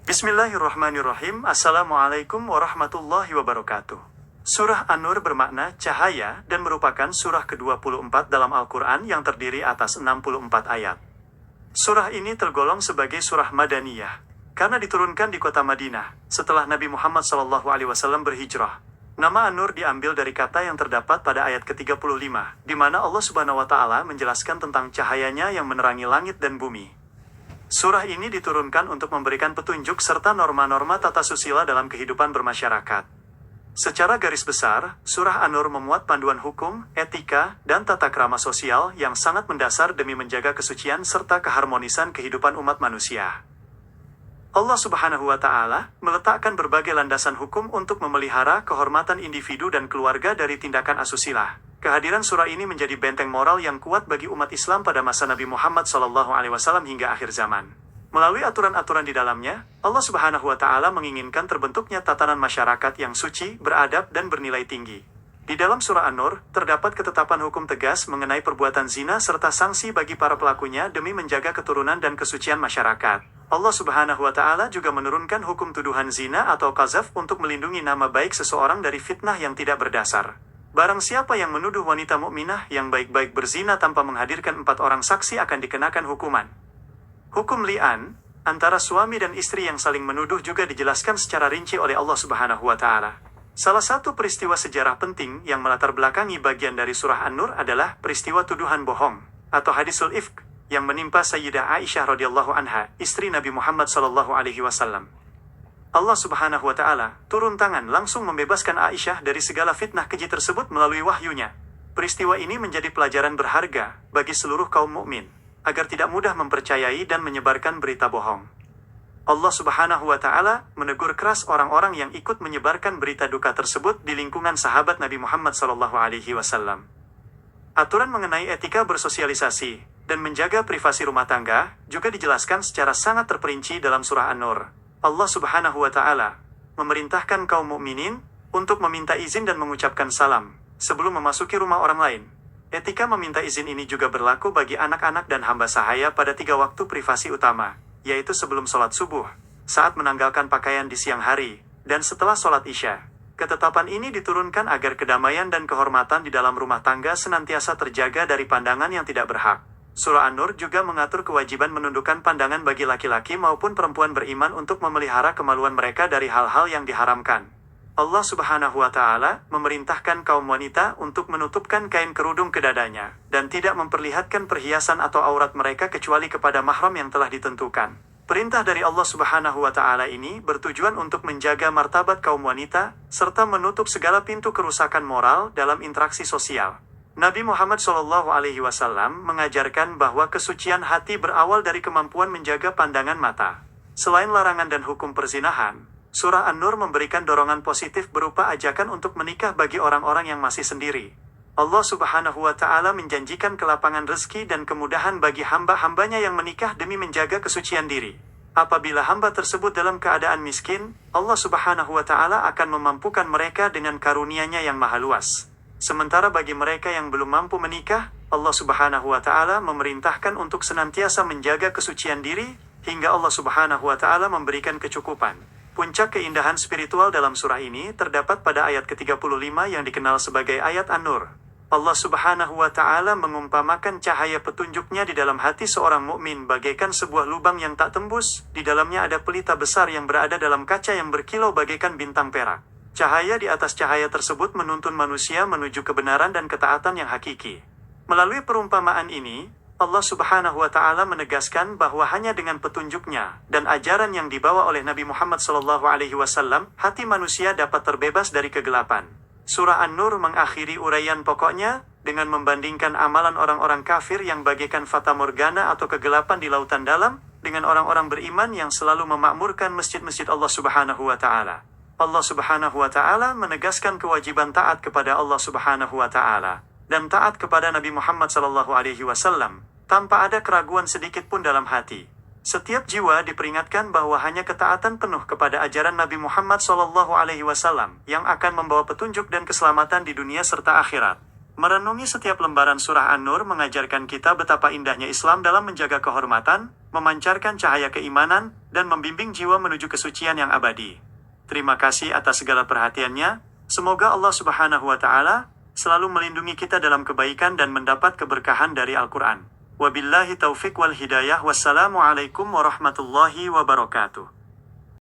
Bismillahirrahmanirrahim. Assalamualaikum warahmatullahi wabarakatuh. Surah An-Nur bermakna cahaya dan merupakan surah ke-24 dalam Al-Quran yang terdiri atas 64 ayat. Surah ini tergolong sebagai surah Madaniyah karena diturunkan di kota Madinah setelah Nabi Muhammad SAW berhijrah. Nama An-Nur diambil dari kata yang terdapat pada ayat ke-35, di mana Allah Subhanahu wa Ta'ala menjelaskan tentang cahayanya yang menerangi langit dan bumi. Surah ini diturunkan untuk memberikan petunjuk serta norma-norma tata susila dalam kehidupan bermasyarakat. Secara garis besar, surah An-Nur memuat panduan hukum, etika, dan tata krama sosial yang sangat mendasar demi menjaga kesucian serta keharmonisan kehidupan umat manusia. Allah Subhanahu wa Ta'ala meletakkan berbagai landasan hukum untuk memelihara kehormatan individu dan keluarga dari tindakan asusila. Kehadiran surah ini menjadi benteng moral yang kuat bagi umat Islam pada masa Nabi Muhammad SAW hingga akhir zaman. Melalui aturan-aturan di dalamnya, Allah Subhanahu wa Ta'ala menginginkan terbentuknya tatanan masyarakat yang suci, beradab, dan bernilai tinggi. Di dalam surah An-Nur, terdapat ketetapan hukum tegas mengenai perbuatan zina serta sanksi bagi para pelakunya demi menjaga keturunan dan kesucian masyarakat. Allah Subhanahu wa Ta'ala juga menurunkan hukum tuduhan zina atau qazaf untuk melindungi nama baik seseorang dari fitnah yang tidak berdasar. Barang siapa yang menuduh wanita mukminah yang baik-baik berzina tanpa menghadirkan 4 orang saksi akan dikenakan hukuman. Hukum li'an antara suami dan istri yang saling menuduh juga dijelaskan secara rinci oleh Allah Subhanahu wa Ta'ala. Salah satu peristiwa sejarah penting yang melatar belakangi bagian dari surah An-Nur adalah peristiwa tuduhan bohong atau hadisul ifk yang menimpa Sayyidah Aisyah radhiyallahu anha, istri Nabi Muhammad SAW. Allah Subhanahu wa Ta'ala turun tangan langsung membebaskan Aisyah dari segala fitnah keji tersebut melalui wahyunya. Peristiwa ini menjadi pelajaran berharga bagi seluruh kaum mukmin agar tidak mudah mempercayai dan menyebarkan berita bohong. Allah Subhanahu wa Ta'ala menegur keras orang-orang yang ikut menyebarkan berita duka tersebut di lingkungan sahabat Nabi Muhammad SAW. Aturan mengenai etika bersosialisasi dan menjaga privasi rumah tangga juga dijelaskan secara sangat terperinci dalam surah An-Nur. Allah Subhanahu wa Ta'ala memerintahkan kaum mukminin untuk meminta izin dan mengucapkan salam sebelum memasuki rumah orang lain. Etika meminta izin ini juga berlaku bagi anak-anak dan hamba sahaya pada 3 waktu privasi utama, yaitu sebelum sholat subuh, saat menanggalkan pakaian di siang hari, dan setelah sholat isya. Ketetapan ini diturunkan agar kedamaian dan kehormatan di dalam rumah tangga senantiasa terjaga dari pandangan yang tidak berhak. Surah An-Nur juga mengatur kewajiban menundukkan pandangan bagi laki-laki maupun perempuan beriman untuk memelihara kemaluan mereka dari hal-hal yang diharamkan. Allah Subhanahu wa Ta'ala memerintahkan kaum wanita untuk menutupkan kain kerudung ke dadanya dan tidak memperlihatkan perhiasan atau aurat mereka kecuali kepada mahram yang telah ditentukan. Perintah dari Allah Subhanahu wa Ta'ala ini bertujuan untuk menjaga martabat kaum wanita serta menutup segala pintu kerusakan moral dalam interaksi sosial. Nabi Muhammad SAW mengajarkan bahwa kesucian hati berawal dari kemampuan menjaga pandangan mata. Selain larangan dan hukum perzinahan, surah An-Nur memberikan dorongan positif berupa ajakan untuk menikah bagi orang-orang yang masih sendiri. Allah Subhanahu wa Ta'ala menjanjikan kelapangan rezeki dan kemudahan bagi hamba-hambanya yang menikah demi menjaga kesucian diri. Apabila hamba tersebut dalam keadaan miskin, Allah Subhanahu wa Ta'ala akan memampukan mereka dengan karunia-Nya yang maha luas. Sementara bagi mereka yang belum mampu menikah, Allah Subhanahu wa Ta'ala memerintahkan untuk senantiasa menjaga kesucian diri, hingga Allah Subhanahu wa Ta'ala memberikan kecukupan. Puncak keindahan spiritual dalam surah ini terdapat pada ayat ke-35 yang dikenal sebagai ayat An-Nur. Allah Subhanahu wa Ta'ala mengumpamakan cahaya petunjuknya di dalam hati seorang mukmin bagaikan sebuah lubang yang tak tembus, di dalamnya ada pelita besar yang berada dalam kaca yang berkilau bagaikan bintang perak. Cahaya di atas cahaya tersebut menuntun manusia menuju kebenaran dan ketaatan yang hakiki. Melalui perumpamaan ini, Allah Subhanahu wa Ta'ala menegaskan bahwa hanya dengan petunjuknya dan ajaran yang dibawa oleh Nabi Muhammad SAW, hati manusia dapat terbebas dari kegelapan. Surah An-Nur mengakhiri uraian pokoknya dengan membandingkan amalan orang-orang kafir yang bagaikan fata morgana atau kegelapan di lautan dalam dengan orang-orang beriman yang selalu memakmurkan masjid-masjid Allah Subhanahu wa Ta'ala. Allah Subhanahu wa Ta'ala menegaskan kewajiban taat kepada Allah Subhanahu wa Ta'ala dan taat kepada Nabi Muhammad SAW tanpa ada keraguan sedikit pun dalam hati. Setiap jiwa diperingatkan bahwa hanya ketaatan penuh kepada ajaran Nabi Muhammad SAW yang akan membawa petunjuk dan keselamatan di dunia serta akhirat. Merenungi setiap lembaran surah An-Nur mengajarkan kita betapa indahnya Islam dalam menjaga kehormatan, memancarkan cahaya keimanan, dan membimbing jiwa menuju kesucian yang abadi. Terima kasih atas segala perhatiannya. Semoga Allah Subhanahu wa Ta'ala selalu melindungi kita dalam kebaikan dan mendapat keberkahan dari Al-Quran. Wabillahi taufiq wal hidayah. Wassalamualaikum warahmatullahi wabarakatuh.